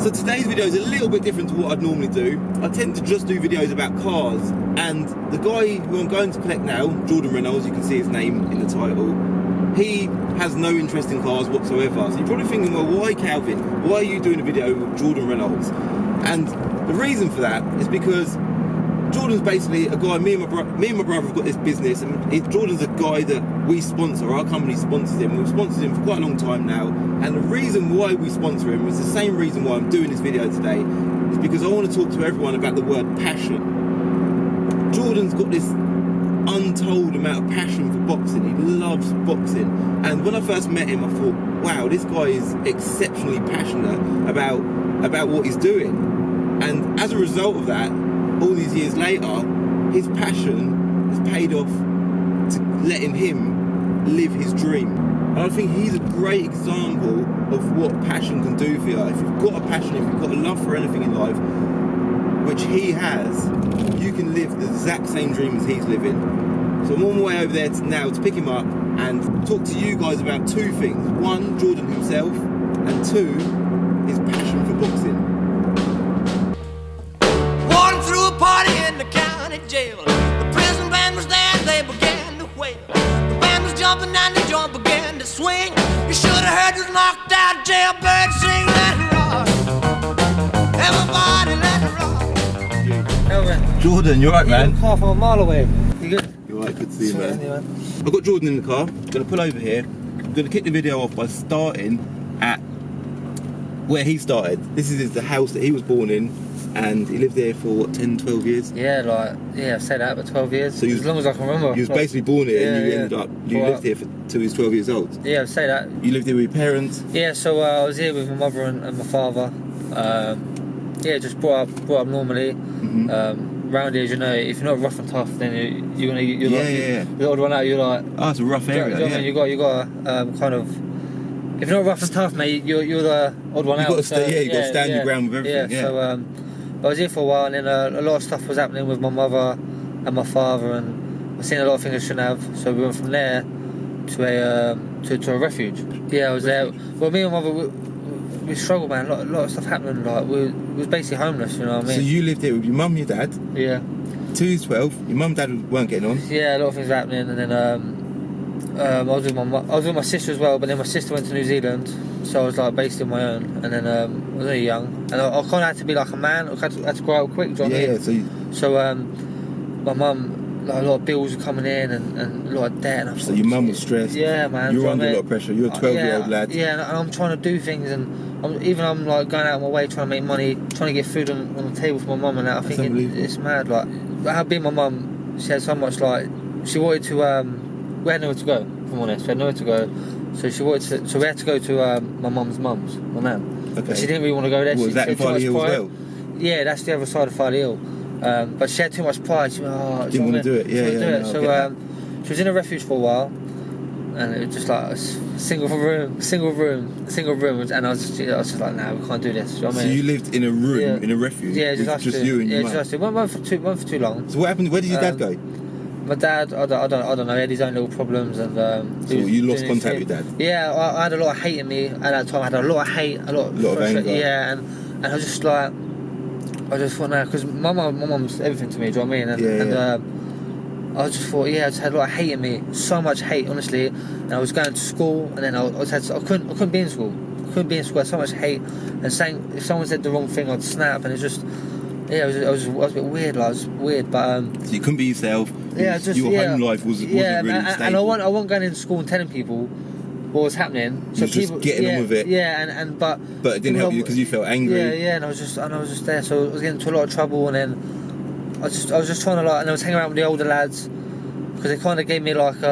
So today's video is a little bit different to what I'd normally do. I tend to just do videos about cars, and the guy who I'm going to collect now, Jordan Reynolds, you can see his name in the title, he has no interest in cars whatsoever. So you're probably thinking, well, why Calvin? Why are you doing a video with Jordan Reynolds? And the reason for that is because Jordan's basically a guy, me and my brother have got this business, and Jordan's a guy that we sponsor, our company sponsors him. We've sponsored him for quite a long time now, and the reason why we sponsor him is the same reason why I'm doing this video today, is because I want to talk to everyone about the word passion. Jordan's got this untold amount of passion for boxing. He loves boxing, and when I first met him I thought, wow, this guy is exceptionally passionate about what he's doing. And as a result of that, all these years later, his passion has paid off to letting him live his dream. And I think he's a great example of what passion can do for you. If you've got a passion, if you've got a love for anything in life, which he has, you can live the exact same dream as he's living. So I'm on my way over there now to pick him up and talk to you guys about two things. One, Jordan himself, and two, his passion for boxing. Party in the county jail. The prison band was there, they began to wail. The band was jumping and the joint began to swing. You should have heard this knocked out jailbird sing. Let it rock. Everybody let it rock. Hello, man. Jordan, you alright, man? You're half a mile away. You good? You alright, good to see you, man. Anyway. I've got Jordan in the car. I'm going to pull over here. I'm going to kick the video off by starting at where he started. This is the house that he was born in. And he lived there for what, 10, 12 years? Yeah, I've said that, but 12 years. So as long as I can remember. You was basically born here, and you lived here till he was 12 years old. Yeah, I'd say that. You lived here with your parents? Yeah, so I was here with my mother and my father. Yeah, just brought up normally. Round here, you know, if you're not rough and tough, then you're the odd one out. You're like, oh, it's a rough area. You know what I mean? You got kind of. If you're not rough and tough, mate, you're the odd one out. Got to stay, you got to stand your ground with everything. Yeah. So I was here for a while, and then a lot of stuff was happening with my mother and my father, and I seen a lot of things I shouldn't have. So we went from there to a refuge. Yeah, I was there. Well, me and my mother, we struggled, man. A lot of stuff happening. Like we was basically homeless. You know what I mean? So you lived here with your mum, and your dad. Yeah. Till you was 12. Your mum and dad weren't getting on. Yeah, a lot of things were happening, and then I was with my sister as well. But then my sister went to New Zealand. So I was like basically on my own, and then I was really young, and I kind of had to be like a man. I had to grow up quick. Do you know what I mean? So my mum, like, a lot of bills were coming in, and a lot of debt. And so your mum was stressed. Yeah, man. You were under a lot of pressure. You're a 12-year-old lad. Yeah, and I'm trying to do things, and I'm like going out of my way trying to make money, trying to get food on the table for my mum, and that. I think it's mad. Like, how being my mum, she had so much, like, she wanted to. We had nowhere to go. If I'm honest, we had nowhere to go. So we had to go to my mum's, my nan. Okay. But she didn't really want to go there. Was that in Farley Hill as well? Yeah, that's the other side of Farley Hill. But she had too much pride. She didn't want to do it. Yeah. So she was in a refuge for a while, and it was just like a single room, and I was just like, nah, we can't do this. You know what I mean? So you lived in a room in a refuge? Yeah, just you and your mum? Yeah, just us. It went for too long. So what happened? Where did your dad go? My dad, I don't know. He had his own little problems, and so you lost contact with Dad. Yeah, I had a lot of hate in me at that time. I had a lot of hate, a lot of anger. Yeah, and I was just like, I just thought, no, because my mum's everything to me. Do you know what I mean? And I just thought, I just had a lot of hate in me, so much hate, honestly. And I was going to school, and then I couldn't be in school. I had so much hate, and saying if someone said the wrong thing, I'd snap, and it's just. Yeah, I was a bit weird. Like, I was weird, but so you couldn't be yourself. Yeah, your home life wasn't really stable. And I wasn't going into school and telling people what was happening. So people just getting on with it. Yeah, but it didn't help you because you felt angry. Yeah, and I was just there. So I was getting into a lot of trouble, and then I was just trying to, like, and I was hanging around with the older lads because they kind of gave me like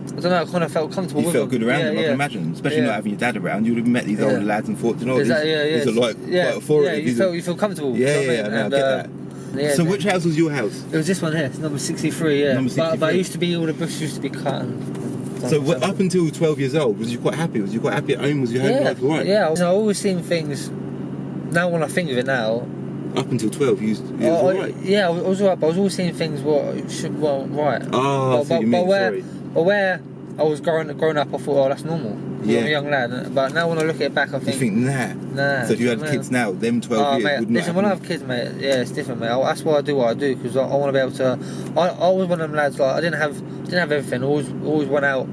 I don't know, I kind of felt comfortable with them. You felt good around them, I can imagine. Especially not having your dad around. You would have met these older lads and thought, you know, these are like quite authoritative. Yeah, you feel comfortable. Yeah, I get that. Yeah, so which house was your house? It was this one here, it's number 63, yeah. Number 63. But it used to be, all the bushes used to be cut and... So up until 12 years old, was you quite happy? Was you quite happy at home? Was your home life alright? Yeah, I've always seen things, now when I think of it now... Up until 12, you was alright? Yeah, I was alright, but I was always seeing things right. Oh, I see what you mean, sorry. But where I was growing up, I thought, oh, that's normal. Yeah. I'm a young lad. But now when I look at it back, I You think... think, nah. So if you had kids now, them 12 years mate, wouldn't listen, when I happen. have kids, mate, yeah, it's different, mate. That's why I do what I do, because I want to be able to... I was one of them lads, like, I didn't have everything. I always went out.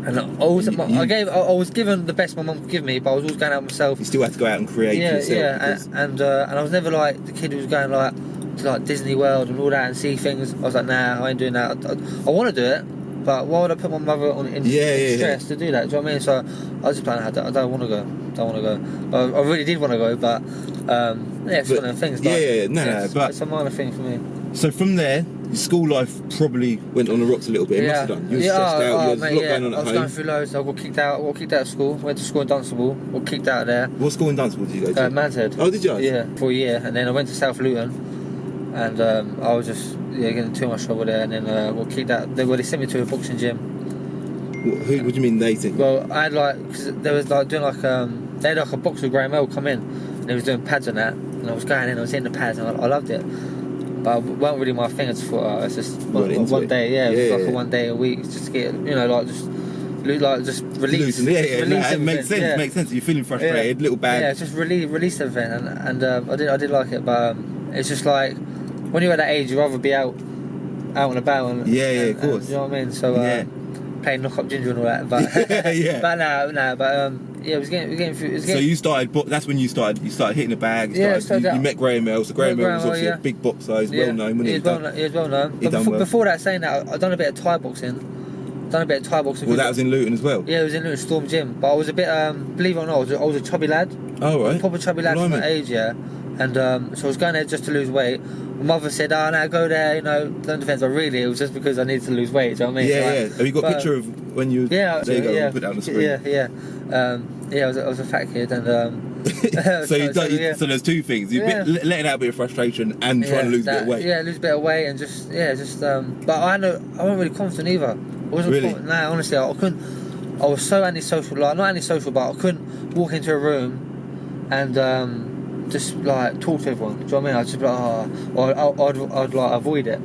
And I was given the best my mum could give me, but I was always going out myself. You still had to go out and create yourself. Yeah, and I was never like the kid who was going like to like Disney World and all that and see things. I was like, nah, I ain't doing that. I want to do it, but why would I put my mother in stress to do that? Do you know what I mean? So I was just like, I don't want to go. I really did want to go, but it's one of the things. But it's a minor thing for me. So from there, your school life probably went on the rocks a little bit. It must have done. You were stressed out. There was a lot going on at home. I was going through loads. I got kicked out of school. Went to school in Dunstable. Got kicked out of there. What school in Dunstable did you go to? Manshead. Oh, did you? Yeah, for a year, and then I went to South Luton, and I was just getting too much trouble there, and then got kicked out. They sent me to a boxing gym. What do you mean they sent you? Well, I had because there was doing they had a boxer Graham L come in, and he was doing pads on that, and I was going in, I was hitting the pads, and I loved it. But it wasn't really my thing. I just thought, it's just one day, it was like a 1 day a week, just to get, just release. It makes sense. Yeah. Makes sense. You're feeling frustrated, little bad. Yeah, just release everything, and I did like it, but it's just like when you're at that age, you rather be out and about, and of course. And, you know what I mean? So playing knock up ginger and all that, but it was getting through. So you started. That's when you started hitting the bag. You met Graham L. So Graham L was obviously a big boxer. He's well known. He was well known. But before that, saying that, I'd done a bit of Thai boxing. Well, that was in Luton as well. Yeah, it was in Luton Storm Gym. But I was a bit, believe it or not, I was a chubby lad. Oh right. A proper chubby lad from my age, yeah. And so I was going there just to lose weight. My mother said, "Oh no, go there, don't defend." But really, it was just because I needed to lose weight. Do you know what I mean? Yeah. Have you got a picture of when you? Yeah. There you go. Put that on the screen. I was a fat kid, and so there's two things: you letting out a bit of frustration and trying to lose a bit of weight. Yeah, lose a bit of weight and just. But I wasn't really confident either. I wasn't really. Confident. Nah, honestly, I couldn't. I was so antisocial. Like not antisocial, but I couldn't walk into a room and just like talk to everyone. Do you know what I mean? I'd just be like, I'd like avoid it.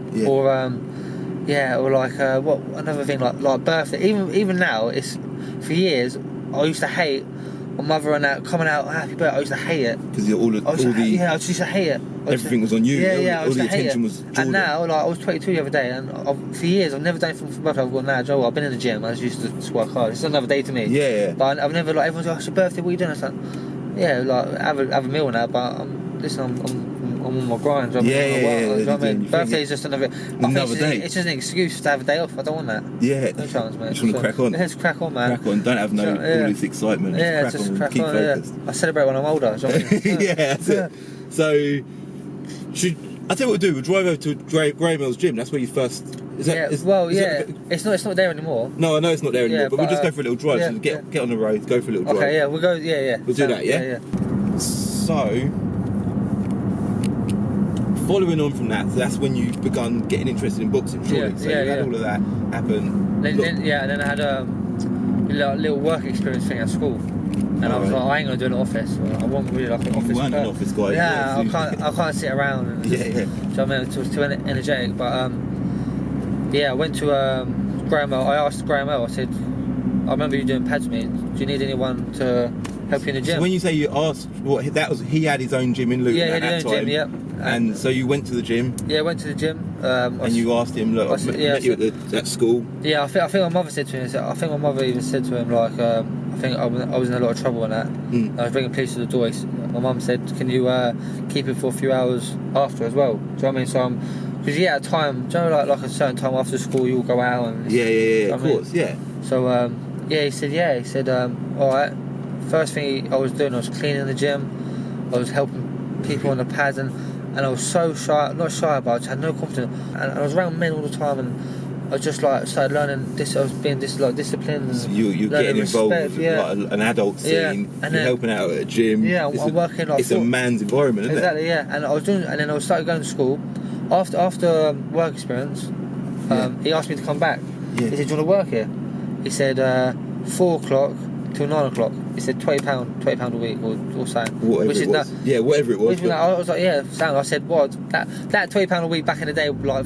Yeah. Or like what another thing like birthday. Even now, it's for years. I used to hate my mother and that coming out happy birthday. I used to hate it because I just used to hate it. Everything was on you. All the attention was. And now, like I was 22 the other day, and for years I've never done anything for birthday. I've gone, nah, Joe, I've been in the gym. I just used to work hard. It's another day to me. Yeah. But I've never like everyone's like, it's your birthday. What are you doing? It's like, have a meal and that. But I'm on my grind. You know what I mean? Birthday is just another day. It's just an excuse to have a day off. I don't want that. Yeah. No chance, mate. Just want to crack on. Just crack on, man. Crack on. Don't have all this excitement. Just crack on. Keep focused. I celebrate when I'm older. Do you know what I mean? That's it. So, I tell you what we'll do. We'll drive over to Graham L's gym. That's where you first. It's not there anymore. No, I know it's not there anymore. But we'll just go for a little drive. So get on the road. Go for a little drive. Okay. Yeah. We'll go. Yeah. We'll do that. Yeah. So. Following on from that, so that's when you begun getting interested in boxing, surely. So you had all of that happen. Then I had a little work experience thing at school, and I was like, I ain't gonna do an office. I wasn't really like an office. You weren't an office guy. Yeah, I can't sit around. And do you know what I mean? It was too energetic. But I went to Graham L. I asked Graham L. I said, I remember you doing pads with me. Do you need anyone to help you in the gym? So when you say you asked, he had his own gym in Luton at that time. Yeah. And so you went to the gym? Yeah, I went to the gym. And you asked him, look, I met you at school. Yeah, I think my mother said to him, I think my mother even said to him, like, I think I was in a lot of trouble on that. I was bringing police to the door. My mum said, can you keep it for a few hours after as well? Do you know what I mean? So because at a time, do you know, like a certain time after school, you all go out and... Yeah, of course, yeah. So, he said, alright, first thing I was doing, I was cleaning the gym, I was helping people on the pads, and I was so shy, not shy, but I just had no confidence. And I was around men all the time, and I just like started learning this. I was being disciplined. And so you're getting involved with like an adult scene. And you're helping out at a gym. Yeah, I'm working. It's a man's environment, isn't it? Exactly. Yeah, and I was doing, and then I started going to school. After work experience, he asked me to come back. Yeah. He said, "Do you want to work here?" He said, 4 o'clock till 9 o'clock. He said £20 a week or something. Whatever it was. I was like, yeah, sound. I said, what? That £20 a week back in the day, like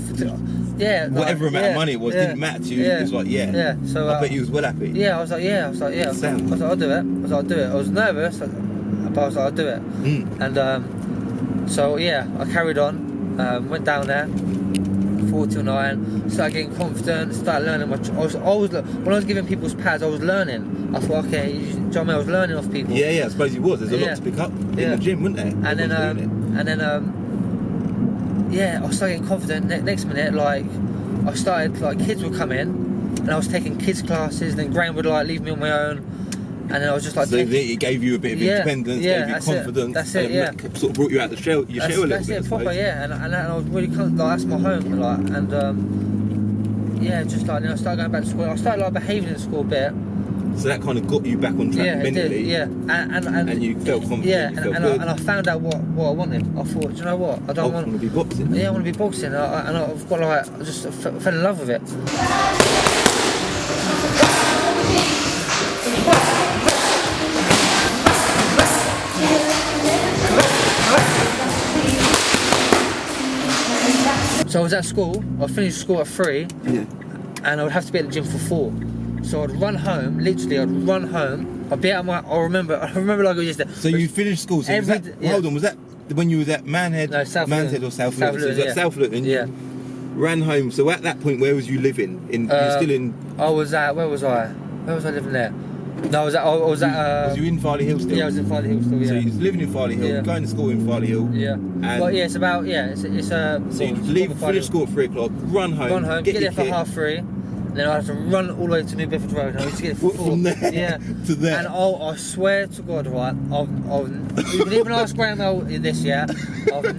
yeah, whatever amount of money it was didn't matter to you. It was like, yeah. So I bet you was well happy. Yeah, I was like, yeah. Sound. I was like, I'll do it. I was nervous, but I was like, I'll do it. And so yeah, I carried on, went down there, 4 till 9, started getting confident, started learning. When I was giving people's pads, I was learning. I thought, okay, do you know what I mean? I was learning off people. Yeah, I suppose you was. There's a lot to pick up in the gym, wasn't there? And then I started getting confident. Next minute, like, I started, like, kids would come in, and I was taking kids classes, and then Graham would, like, leave me on my own, and then I was just like... So it gave you a bit of independence, gave you confidence. That's it, and sort of brought you out the shell, your shell a little bit, That's it, proper, and I was really like, that's my home, like, and, just, like, then I started going back to school. I started, like, behaving in school a bit. So that kind of got you back on track mentally. It did, and you felt confident. Yeah, you felt and I found out what I wanted. I thought, do you know what? I want to be boxing. Yeah, I want to be boxing, and I've got like, I just fell in love with it. So I was at school. I finished school at 3, and I would have to be at the gym for 4. So I'd run home, literally I'd run home, I'd be out I remember like it was yesterday. So you finished school, so hold on, was that when you was at Manhead? No, South Manhead Luton. or South Luton? So it was at South Luton, yeah. Ran home, so at that point, where was you living? You were still in... I was at, where was I living there? No, I was at... was you in Farley Hill still? Yeah, I was in Farley Hill still, yeah. So you was living in Farley Hill, going to school in Farley Hill. Yeah. And it's about, so you finish school at 3 o'clock, run home, get there for 3:30. Then I had to run all the way to New Bedford Road. And I used to get it for 4. From there to there. And I swear to God, right, you can even ask Graham this, yeah. I was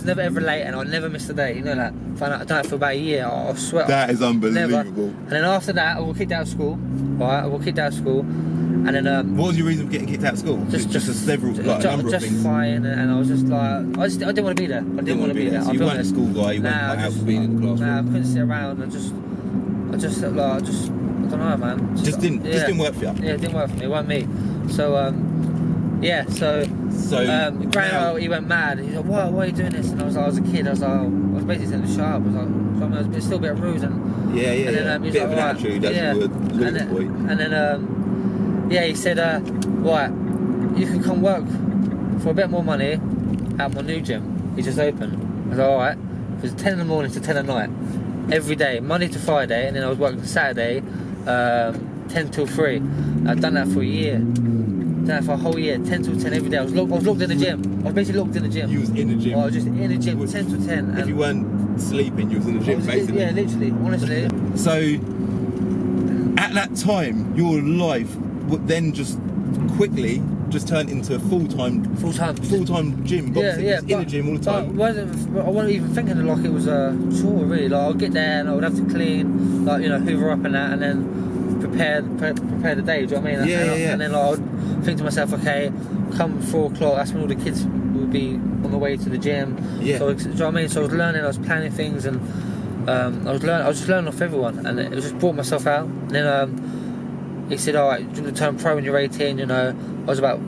never ever late, and I never missed a day. You know that. I've done it for about a year. I swear. That is unbelievable. Never. And then after that, I got kicked out of school. Right, I got kicked out of school. And then what was your reason for getting kicked out of school? Just a number of things. Just fine, and I was just like, I didn't want to be there. I didn't want to be there. So you weren't a school guy. You weren't out for being in the classroom. Nah, I couldn't sit around and I don't know, man. Just didn't work for you. Yeah, it didn't work for me. It wasn't me. So Graham, he went mad. He's like, why are you doing this? And I was a kid. I was basically saying to shut up. I was like, still a bit rude. And then bit of an attitude, as you would, little boy. And then he said, right, you can come work for a bit more money at my new gym. He just opened. I was like, alright. It was 10 in the morning to 10 at night. Every day, Monday to Friday, and then I was working Saturday, 10 till 3. I'd done that for a year. Done that for a whole year, 10 till 10 every day. I was locked in the gym. I was basically locked in the gym. You was in the gym? I was just in the gym, 10 till 10. If you weren't sleeping, you was in the gym, basically? Yeah, literally, honestly. So, at that time, your life would then just quickly turned into a full-time gym boxing, in a gym all the time. I wasn't even thinking like it was a chore, really. Like, I'd get there and I would have to clean, like, hoover up and that, and then prepare the day. Do you know what I mean? And then like, I would think to myself, okay, come 4 o'clock, that's when all the kids would be on the way to the gym. Yeah. So, do you know what I mean? So I was learning, I was planning things, and I was just learning off everyone, and it just brought myself out. And then he said, alright, do you want to turn pro when you're 18? I was about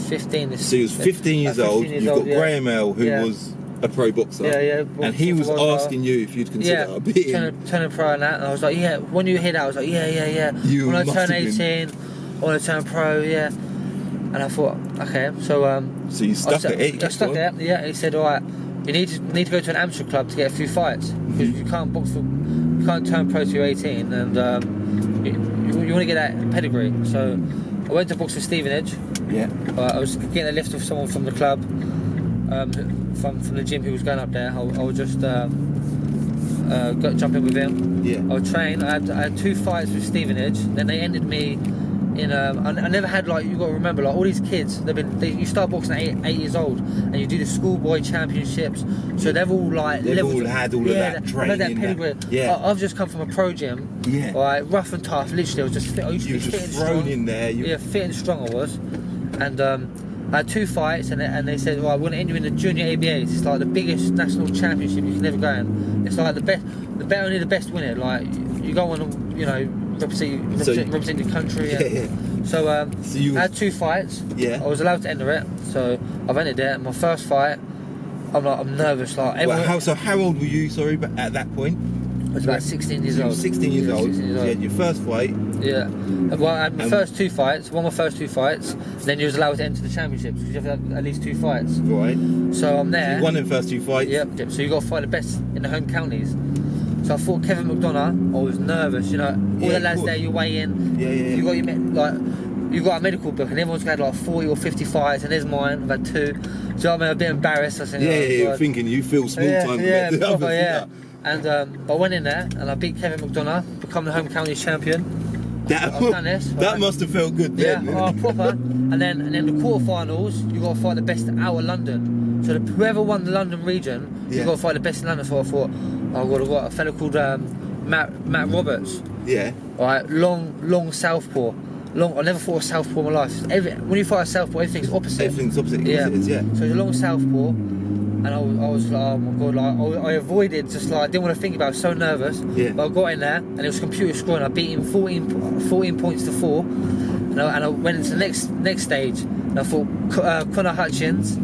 15. So he was 15 years old. You've got Graham L, who was a pro boxer. And he was asking you if you'd consider being... turning pro and that. And I was like, yeah. When you hear that, I was like, yeah. When I turn 18, I want to turn pro, yeah. And I thought, okay. So you stuck at it? I stuck at it, yeah. He said, alright, you need to go to an amateur club to get a few fights. Because you can't turn pro till you're 18. And you want to get that pedigree. So I went to box with Stevenage. Yeah. I was getting a lift with someone from the club, from the gym who was going up there. I would just jump in with him. Yeah. I would train. I had 2 fights with Stevenage. Then they ended me in. I never had, like, you got to remember, like, all these kids. You start boxing at 8 years old, and you do the schoolboy championships. So they've all like. They've all had all of that training. That pedigree. I've just come from a pro gym. Yeah. Right, rough and tough. Literally, I was just fit. I used to be fit and strong. In there. Fit and strong I was. And I had 2 fights, and they said, well, we're going to end you in the junior ABAs. It's like the biggest national championship you can ever go in. It's like only the best win it. Like, you go on and, represent your country. So I had 2 fights. Yeah. I was allowed to enter it, so I've entered it. My first fight, I'm nervous. Like everyone, How old were you? Sorry, but at that point, I was about 16 years you were old. 16 years old. 16 years You old. had your first fight. Yeah. Well, I had my first 2 fights. Won my first 2 fights. Then you was allowed to enter the championships because you have to have at least 2 fights. Right. So I'm there. So you won them first 2 fights. Yep. So you got to fight the best in the home counties. So I fought Kevin McDonough. I was nervous. You know, all the lads there, you weigh in. Yeah. You got you got a medical book, and everyone's had like 40 or 50 fights, and there's mine. I've had 2. Do you know what I mean? I'm a bit embarrassed. I was thinking, You're thinking you feel small time compared to the others, yeah. And I went in there and I beat Kevin McDonough, become the home counties champion. I've done this. That must have felt good then. Yeah, proper. And then the quarterfinals, you got to fight the best out of London. So whoever won the London region, you got to fight the best in London. So I thought, I've got a fellow called Matt Roberts. Yeah. All right, long southpaw. I never fought a southpaw in my life. When you fight a southpaw, everything's opposite. Everything's opposite. Yeah. So it's a long southpaw, and I was like, oh my god, like I avoided, just like I didn't want to think about it. I was so nervous. Yeah. But I got in there, and it was computer scoring. I beat him 14 points to 4, and I went into the next stage. And I fought Connor Hutchins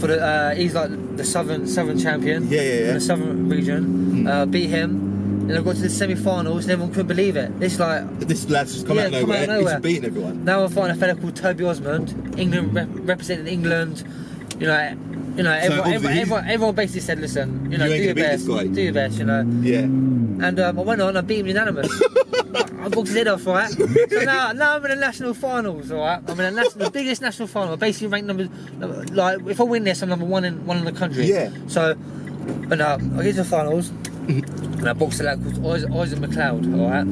for the he's like the southern champion. Yeah. For the southern region. Beat him. Then I got to the semi-finals and everyone couldn't believe it. This lad's just come out of nowhere. He's beating everyone. Now I'm fighting a fella called Toby Osmond, England representing England. You know, everyone basically said, listen, you know, do your best, you know. Yeah. And I went on, I beat him unanimous. I boxed his head off, right? So now I'm in the national finals, alright? I'm in the biggest national final. I basically ranked like if I win this, I'm number one in the country. Yeah. So, and I get to the finals. And I boxed a lad called Isaac McLeod, alright?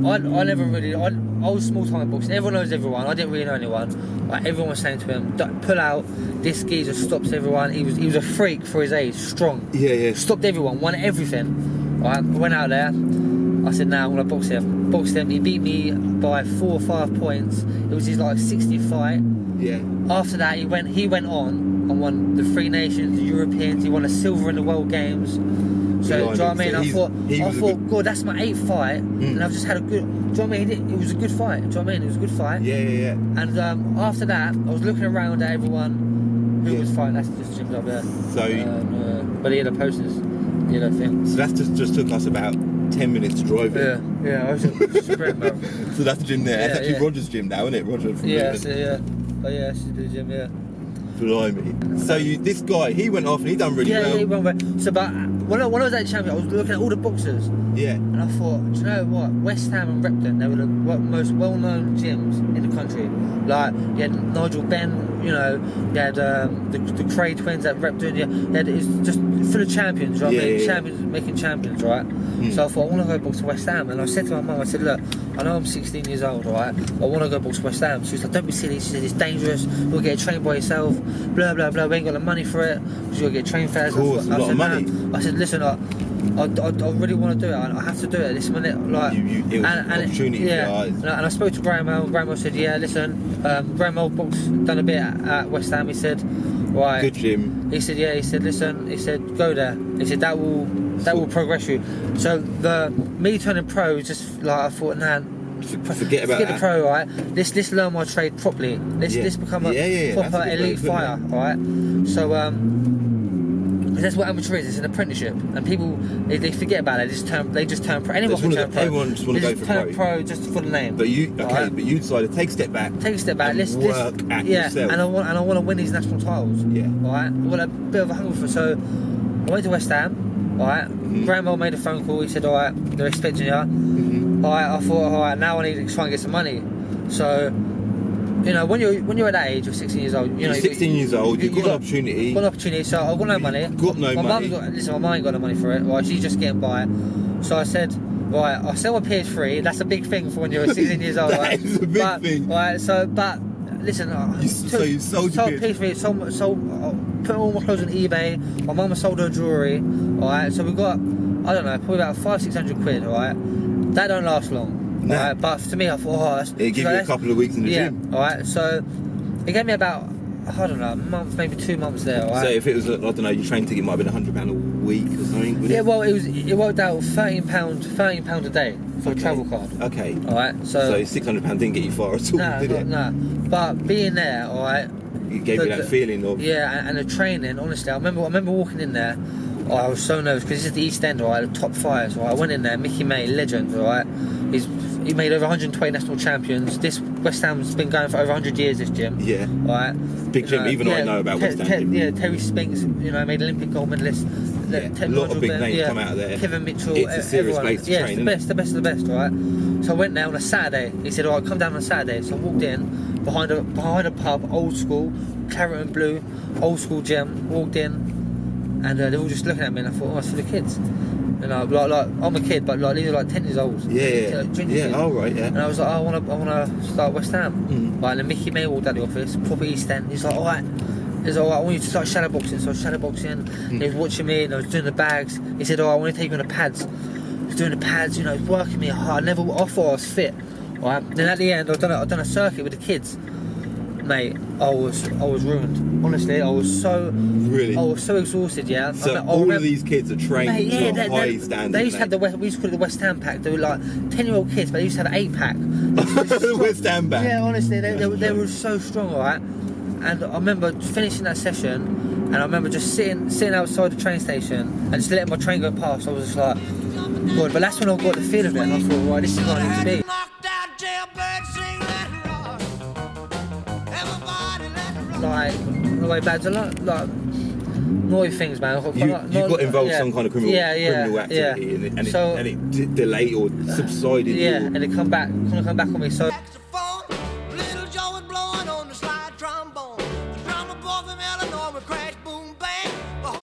I never really, I was small time in boxing, everyone knows everyone, I didn't really know anyone. Like, everyone was saying to him, pull out, this geezer stops everyone. He was a freak for his age, strong. Yeah. Stopped everyone, won everything. Alright, I went out there, I said, nah, I'm gonna box him. Boxed him, he beat me by 4 or 5 points. It was his like 60th fight. Yeah. After that, he went on and won the 3 Nations, the Europeans, he won a silver in the World Games. So, do you know what I mean? I thought, God, that's my 8th fight, and I've just had a good. Do you know what I mean? It was a good fight. Do you know what I mean? It was a good fight. Yeah. And after that, I was looking around at everyone who was fighting. That's just gyms up there. So, but he had a posters, you know, thing. So that just took us about 10 minutes to drive it. Yeah. I was just sprint, bro. So that's the gym there. Yeah, That's actually Roger's gym now, isn't it? Roger from Luton. Yeah. Oh yeah, this is the gym. Yeah. Blimey. So this guy, he went off and he done really well. Yeah, he went well. So, but when I was at champion, I was looking at all the boxers. Yeah. And I thought, do you know what? West Ham and Repton, they were the most well-known gyms in the country. Like, you had Nigel Benn, you know, you had the Cray twins at Repton, you had it's just full of champions, right? Champions making champions, right? So I thought, I want to go box to West Ham. And I said to my mum, I said, look, I know I'm 16 years old, right? I want to go box to West Ham. She was like, don't be silly. She said, it's dangerous. You'll get trained by yourself. Blah, blah, blah. We ain't got the money for it. Because you'll get trained fares. Of course, a lot of money. I said, listen, I really want to do it. I have to do it this minute. Like, it was an opportunity for your eyes. And I spoke to Graham. Graham said, yeah, listen, Graham boxed, done a bit at West Ham. He said, right. Good gym. He said, yeah. He said, listen. He said, go there. He said that will progress you. So me turning pro was just like I thought, nah. Forget the pro, right? Let's learn my trade properly. Let's become a proper elite fighter, right? So that's what amateur is. It's an apprenticeship, and people they forget about it. They just turn pro. Anyone can turn pro. Everyone just want to go for pro just for the name. But you decided to take a step back. Let's work at yourself. And I want to win these national titles. Yeah. Right. I've got a bit of a hunger for. So I went to West Ham. Alright. Grandma made a phone call. He said, alright, they're expecting you. Alright, I thought, alright, now I need to try and get some money. So, you know, when you're at that age, you're 16 years old. You know, 16 years old. You've got an opportunity. Got an opportunity. So I've got no money. My money. My mum ain't got no money for it. Right, she's just getting by. So I said, right, I'll sell my PS3. That's a big thing for when you're 16 years old. That is a big thing. Right. So, but listen. You sold your PS3. Sold. Put all my clothes on eBay. My mum sold her jewellery. Alright. So we got, I don't know, probably about 500-600 quid. Alright. That don't last long. Nah. Right, but to me, I thought, it gave you a couple of weeks in the gym. Alright, so it gave me about I don't know, a month, maybe 2 months there. All right? So if it was, I don't know, your train ticket might have been £100 a week or something. Yeah, well, it worked out £13 a day for a travel card. Okay. All right, so £600 didn't get you far at all, did it? No. But being there, all right. It gave you that feeling of. Yeah, and the training. Honestly, I remember walking in there. Oh, I was so nervous because this is the East End, all right, the top five. All right, I went in there. Mickey May, legend, all right. He made over 120 national champions. This West Ham's been going for over 100 years. This gym. Yeah. All right. Big gym. Even I know about West Ham gym. Yeah, Terry Spinks. You know, made Olympic gold medalist. Yeah, a lot of big names come out of there. Kevin Mitchell. It's a serious place to train. Yeah, it's the best of the best, all right. So I went there on a Saturday. He said, "All right, come down on a Saturday." So I walked in behind a pub, old school, claret and blue, old school gym. Walked in, and they were all just looking at me, and I thought, "Oh, it's for the kids." You know, like I'm a kid, but like these are like 10 years old. Yeah. All right. Yeah. And I was like, I want to start West Ham. Right, and then Mickey May walked out the office, proper East End. He's like, all right. He's like, I want you to start shadowboxing. So I was shadowboxing. He was watching me, and I was doing the bags. He said, I want to take you on the pads. I was doing the pads, you know, working me hard. I thought I was fit. All right. Then at the end, I've done a circuit with the kids. Mate, I was ruined. Honestly, I was so exhausted. Yeah. So all of these kids are trained to a high standard. They used to have we used to call it the West Ham pack. They were like 10-year-old kids, but they used to have an 8-pack. The West Ham pack. Yeah, honestly, they were so strong, all right. And I remember finishing that session, and I remember just sitting outside the train station and just letting my train go past. I was just like, God. But that's when I got the feel of it, and I thought, right, this is what I need to be. Like, on the way back to like naughty things, man. You got involved in some kind of criminal activity, and it delayed or subsided. Yeah, and it come back on me. So.